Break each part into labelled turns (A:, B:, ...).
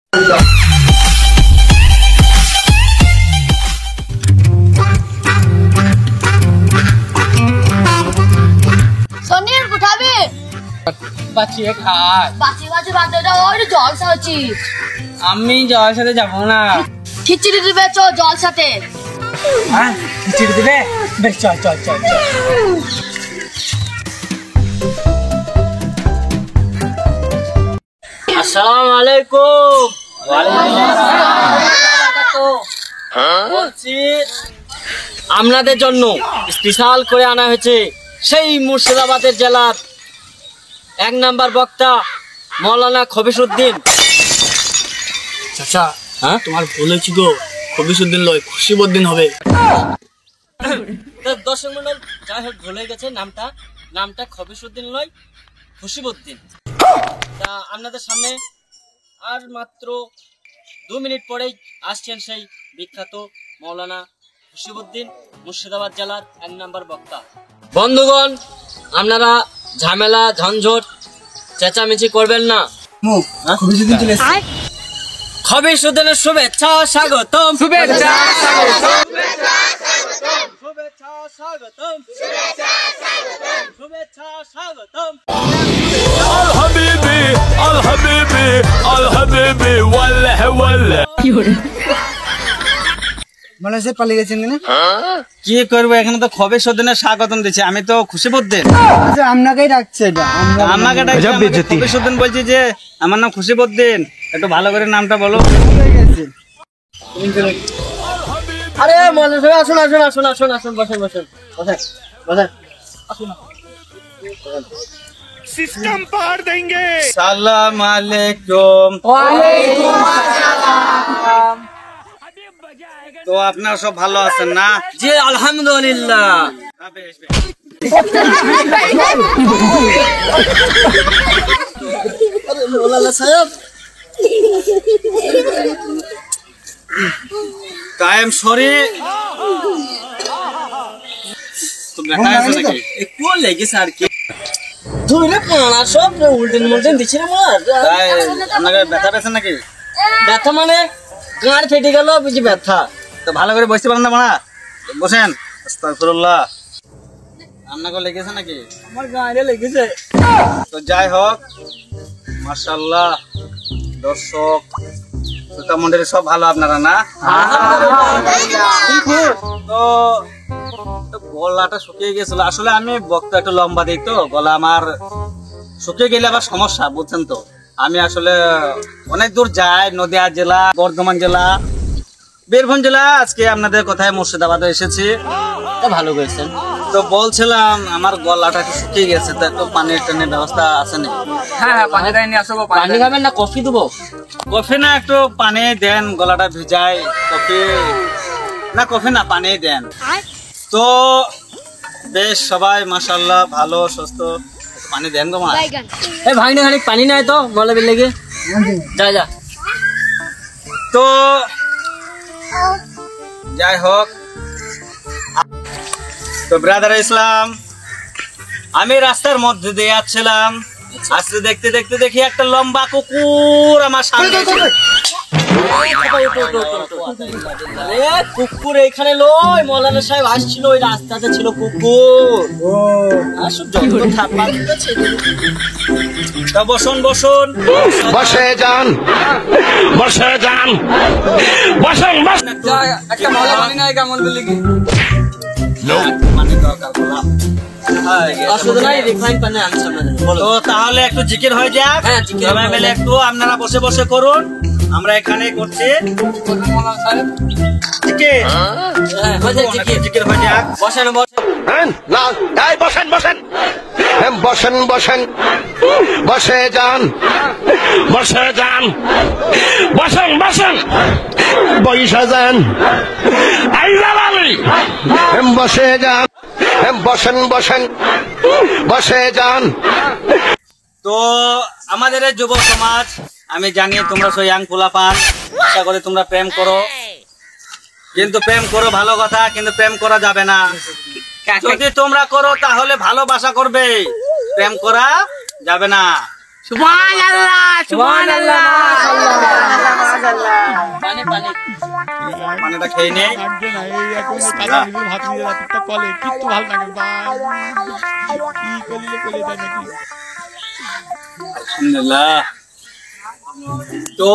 A: সনির উঠাবে
B: বাঁচিয়ে খায়
A: বাঁচি বাঁচি বাঁচাটা ওই জলসা হচ্ছি
B: আমি জলের সাথে যাবো না।
A: খিচুড়ি দিবে চো জলসাতে
B: হ্যাঁ খিচুড়ি দিবে বেশ চল চল চল চল। আসসালামু আলাইকুম। বলছি আপনাদের জন্য স্পেশাল করে আনা হয়েছে সেই মুর্শিদাবাদের জেলার 1 নাম্বার বক্তা মৌলানা খবিসউদ্দিন।
C: চাচা হ্যাঁ তোমার ভুল হয়েছি গো, খবিসউদ্দিন লয় খুশিবউদ্দিন হবে।
B: দর্শক মন্ডল যাই হোক ভুলে গেছে নামটা খবিসউদ্দিন লয় খুশিবউদ্দিন। তা আপনাদের সামনে আর মাত্র 2 মিনিট পরেই আসছেন সেই বিখ্যাত মৌলানা খুশিবউদ্দিন, মুর্শিদাবাদ জেলার 1 নাম্বার বক্তা। বন্ধুগণ, আপনারা ঝামেলা ঝঞ্ঝট চেঁচামেচি করবেন না। খবিসউদ্দিনের শুভেচ্ছা স্বাগতম, শুভেচ্ছা স্বাগতম, শুভেচ্ছা স্বাগতম, শুভেচ্ছা স্বাগতম।
D: আল হাবিবি আল হাবিবি আল হাবিবি ওয়াল্লাহ ওয়াল্লাহ।
E: মানে সে পালিয়ে গেছেন না?
B: কি করবো, এখানে তো খবিসউদ্দিনের স্বাগতম দিচ্ছে, আমি তো খুশিবউদ্দিন।
E: আচ্ছা আপনাকেই ডাকছে এটা।
B: আমাকে খবিসউদ্দিন বলছি যে আমার নাম খুশিবউদ্দিন, একটু ভালো করে নামটা বলো। আরে মজা আসুন আসুন আসুন আসুন আসুন বসেন বসেন বসেন বসেন আসুন।
D: सिस्टम पार देंगे।
B: সালাম আলাইকুম। ওয়ালাইকুম আসসালাম। তো আপনারা সব ভালো আছেন না? জি আলহামদুলিল্লাহ। মৌলানা সাহেব কায়েম সরি তো ব্যথা আছে নাকি? একটু লেগেছে আর কি। ধরে পানা সব উল্টেন মুল্টেন দিচ্ছে না আমার। তাই আপনাকে ব্যথা পেয়েছে নাকি? ব্যথা মানে গাঁড় ফেটে গেল বুঝি ব্যথা। তো ভালো করে বসতে পারেন না মানা, বসেন। আস্তাগফিরুল্লাহ। আপনাকে লেগেছে নাকি? আমার গাঁড়ে লেগেছে। তো যাই হোক, মাশাআল্লাহ দর্শক শ্রোতা মণ্ডলী সব ভালো আপনারা না? তো গলাটা শুকিয়ে গেছিল, আসলে আমি বক্তা একটু লম্বা দিই তো গলা আমার শুকিয়ে গেলে আবার সমস্যা, বুঝছেন তো। আমি আসলে অনেক দূর যাই, নদিয়া জেলা, বর্ধমান জেলা, বীরভূম জেলা, আজকে আপনাদের কোথায় মুর্শিদাবাদে এসেছি। তো ভালো করেছেন। তো বলছিলাম আমার গলাটা একটু শুকিয়ে গেছে, তো একটু পানির টানির ব্যবস্থা আছে না?
C: হ্যাঁ পানি টানি আসবো।
B: পানি খাবেন না কফি দেবো? কফি না, একটু পানি দেন, গলাটা ভিজাই। কফি না, কফি না, পানি দেন। তো বেশ সবাই মাশাআল্লাহ ভালো সুস্থ, পানি দেন গো মা। এই ভাই না খানিক পানি নাই তো গলা বের লেগে যা যা। তো যাই হোক, তো ব্রাদার ইসলাম, আমি রাস্তার মধ্যে দিয়ে যাচ্ছিলাম, আসতে দেখতে দেখতে দেখি একটা লম্বা কুকুর আমার সামনে। কুকুর এখানে লয়, মৌলানা সাহেব আসছিল, ওই রাস্তাতে ছিল কুকুর। বসুন বসুন,
D: বসে যান বসে যান বসেন বস।
C: একটা মজা পানি নাই কেমন বলি কি?
B: মানে দরকার বলা তো তাহলে একটু জিকির হয়ে যাক। সবাই মিলে একটু আপনারা বসে বসে করুন, আমরা এখানে করছি জিকির হয়ে যাক। বসেন
D: না এই বসেন বসেন বসেন বসেন বসে যান বসে যান বসেন বসেন বসে যান বসে যান বসেন বসেন বসে যান।
B: তো আমাদের যুব সমাজ, আমি জানি তোমরা সব ইয়াং পোলা পান, আশা করি তোমরা প্রেম করো, কিন্তু প্রেম করো ভালো কথা, কিন্তু প্রেম করা যাবে না। যদি তোমরা করো তাহলে ভালোবাসা করবে, প্রেম করা যাবে না।
C: সুবহানাল্লাহ সুবহানাল্লাহ।
B: খানাটা খেয়ে নেই।
C: লাগবে না এই এখন কাজা নিজের ভাত নিয়ে রাতটা কলে কিচ্ছু ভালো লাগে ভাই কি করলে কলে যায় নাকি
B: আলহামদুলিল্লাহ। তো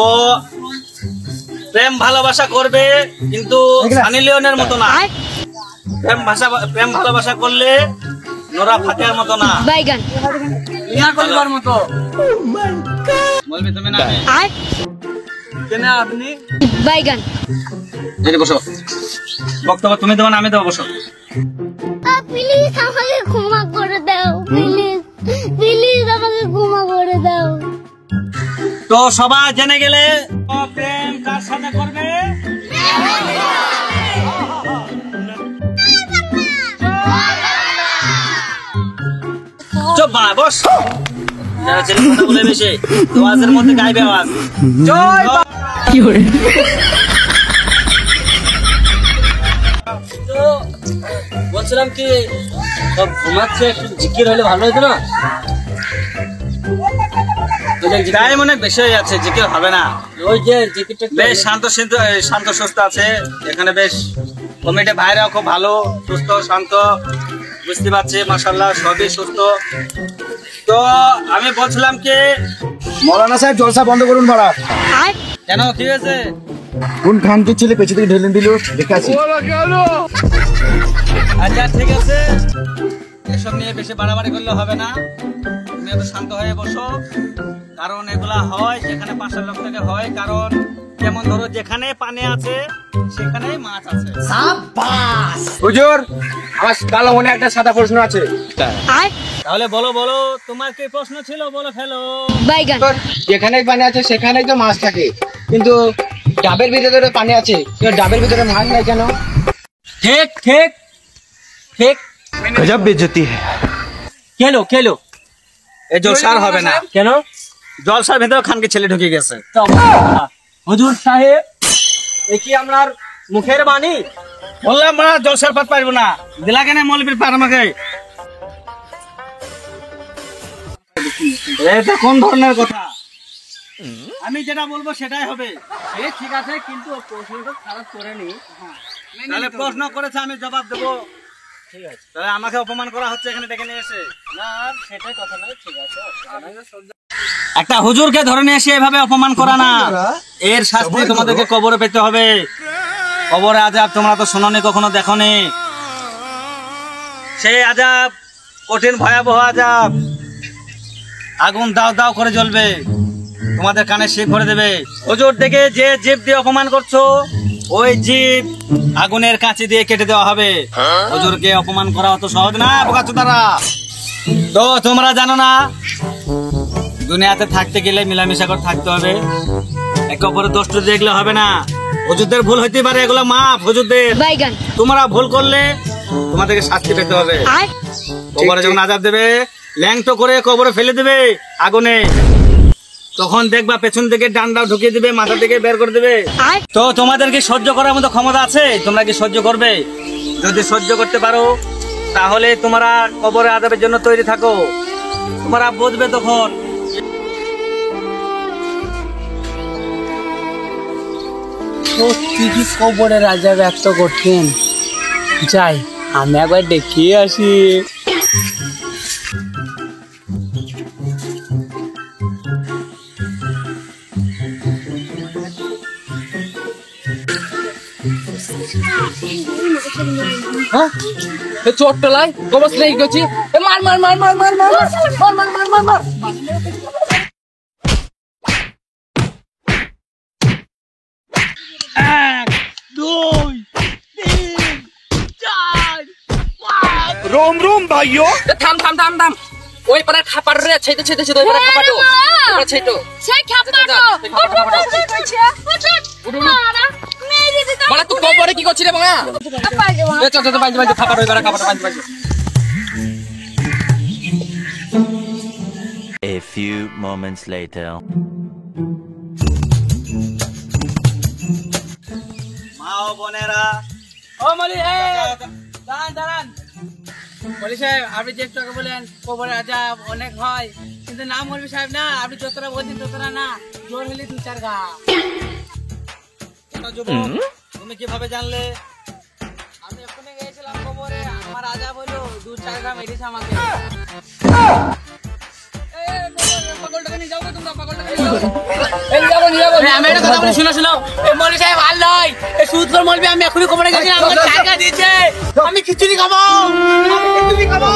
B: প্রেম ভালোবাসা করবে কিন্তু সানি লিওনের মতো না। প্রেম ভালোবাসা করলে নোরা ফাতেহার মতো না,
A: বাইগান
B: মিয়া খলিফার মতো। বলবি তুমি না কেন আপনি
A: বাইগান
B: এদিকে বসো, বক্তব্য তুমি দেবো না আমি দেবো, বসো।
F: প্লিজ আমাকে ক্ষমা করে দাও, প্লিজ প্লিজ আমাকে ক্ষমা করে দাও।
B: তো সবাই জেনে গেলে তো প্রেম কার সাথে করবে? চুপ বাড়া, বস। যারা ছেলে কথা বলে বেশি আওয়াজের মধ্যে গাইবে আওয়াজ। জয় বাবা। তো বলছিলাম কি সব ঘুমাচ্ছে, একটু জিকির হলে ভালো হতো না? টাইম অনেক বেশি হয়ে যাচ্ছে, জিকির হবে না। ওই যে জিকিরটা বেশ শান্ত সুস্থ আছে এখানে, বেশ কমিটি ভাইরাও খুব ভালো, সুস্থ শান্ত, বুঝতে পারছি মাশাআল্লাহ সবই সুস্থ। তো আমি বলছিলাম কি
E: মৌলানা সাহেব জলসা বন্ধ করুন বাড়া।
B: কেন কি হয়েছে?
E: কোন খানকে ছেলে পেছনে থেকে ঢেলে দিল দেখে আসি।
B: আচ্ছা ঠিক আছে, এসব নিয়ে বেশি বাড়াবাড়ি করলে হবে না, তুমি এত শান্ত হয়ে বসো। কারণ এগুলা হয় যেখানে 5 লোক থেকে হয়, কারণ যেমন ধরো যেখানে পানি আছে সেখানেই মাছ আছে।
E: হুজুর আমার কালো মনে একটা সাদা প্রশ্ন আছে।
B: তাহলে বলো বলো, তোমার কি প্রশ্ন ছিল, বলো ফেলো।
A: বাইগান
E: যেখানেই পানি আছে সেখানেই তো মাছ থাকে, কিন্তু ডাবের ভিতরে পানি আছে, ডাবের ভিতরে মাছ নাই কেন?
B: ঠিক ঠিক ঠিক।
D: गजब बेइज्जती है।
B: খেলো খেলো, এই জলসার হবে না। কেন? জলসার ভেতরে খানকে ছেলে ঢুকে গেছে। হুজুর সাহেব এ কি আপনার মুখের বাণী? বললাম আমরা জলসার পাত পারবো না, দিলা কেন মৌলবীর পার আমাকে? এটা কোন ধরনের কথা? আমি যেটা বলবো সেটাই হবে। ঠিক আছে, কিন্তু প্রশ্নটা খারাপ করেনি। তাহলে প্রশ্ন করেছে আমি জবাব দেবো। ঠিক আছে, তাহলে আমাকে অপমান করা হচ্ছে এখানে ডেকে নিয়ে এসে। না সেটাই কথা নয়, ঠিক আছে। একটা হুজুরকে ধরে নিয়ে এসে এভাবে অপমান করা না, এর শাস্তি তোমাদেরকে কবরে পেতে হবে। কবরে আযাব তোমরা তো শোনোনি, কখনো দেখোনি। সেই আযাব কঠিন ভয়াবহ আযাব, আগুন দাও দাও করে জ্বলবে, তোমাদের কানে শিক ভরে দেবে। হুজুর থেকে যে জীব দিয়ে অপমান করছো ওই জীব আগুনের কাঁচি দিয়ে কেটে দেওয়া হবে। হুজুরকে অপমান করা অত সহজ না বোকাচোদারা। তো তোমরা জানো না দুনিয়াতে থাকতে গেলে মিলামিশা করে থাকতে হবে, একে অপরের দোষ দেখলে হবে না। হুজুরদের ভুল হইতে পারে, এগুলো মাফ হুজুরদের।
A: বাইগান
B: তোমরা ভুল করলে তোমাদেরকে শাস্তি পেতে হবে। কবরে যখন আযাব দেবে ল্যাংটো করে কবরে ফেলে দেবে আগুনে, তখন দেখবা পেছন থেকে ডান্ডা ঢুকিয়ে দিবে, মাথা থেকে বের করে দেবে। তো তোমাদের কি সহ্য করার মতো ক্ষমতা আছে? তোমরা কি সহ্য করবে? যদি সহ্য করতে পারো তাহলে তোমরা কবরে আযাবের জন্য তৈরি থাকো, তোমরা বুঝবে তখন।
E: সত্যি কি কবরে রাজা ব্যক্ত করতেন? যাই আমি একবার দেখিয়ে আসি। চোট্টলাই গোবর লেগে গেছি, মার মার মার মার মার মার মার মার মার মার মার।
D: रोम रोम भाइयों।
E: থাম থাম থাম থাম, ওই পারে খাপার রে ছেতে ছেতে ছেতে ওই পারে খাপাটো, ওই ছেটো
A: সেই খাপাটো
E: মানে তুই কবরে কি করছিস রে বাবা? এ চল চল বাইজ বাইজ খাপাটো, ওই পারে খাপাটো বাইজ বাইজ।
G: A few moments later.
B: মা ও বোনেরা,
E: ও মলি দাঁড়ান দাঁড়ান। মলি সাহেব আপনি যে একটু আগে বলেন কবরে আযাব অনেক হয়, কিন্তু না মৌলভী সাহেব না, আপনি যতটা বলছেন ততটা না, জোর হলে 2-4 গা।
B: যুবক তুমি কিভাবে জানলে?
E: আমি এক্ষুনি গিয়েছিলাম খবরে, আমার রাজা বললো 2-4 গ্রাম মেরেছে আমাকে। পাগলটাকে নিয়ে যাও গো তোমরা, পাগলটাকে নিয়ে যাও। আমি একটা কথা বলি, শুনো শুনো। এই মৌলভী সাহেব ভালো নয়, এই সুদখোর মৌলভী। আমি এখনই খবরে গেছিলাম, আমাকে টাকা দিয়েছে, আমি খিচুড়ি খাবো, আমি খিচুড়ি খাবো।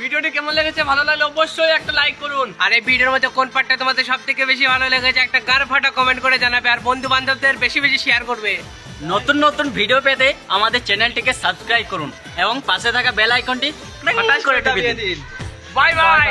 E: ভিডিওটি কেমন লেগেছে? ভালো লাগলে অবশ্যই একটা লাইক করুন। আর এই ভিডিওর মধ্যে কোন পার্টটা তোমাদের সব থেকে বেশি ভালো লেগেছে একটা গার ফাটা কমেন্ট করে জানাবে, আর বন্ধু বান্ধবদের বেশি বেশি শেয়ার করবে।
B: নতুন নতুন ভিডিও পেতে আমাদের চ্যানেলটিকে সাবস্ক্রাইব করুন এবং পাশে থাকা বেল আইকনটি বাটন করে টিপে দিন।
E: Bye bye.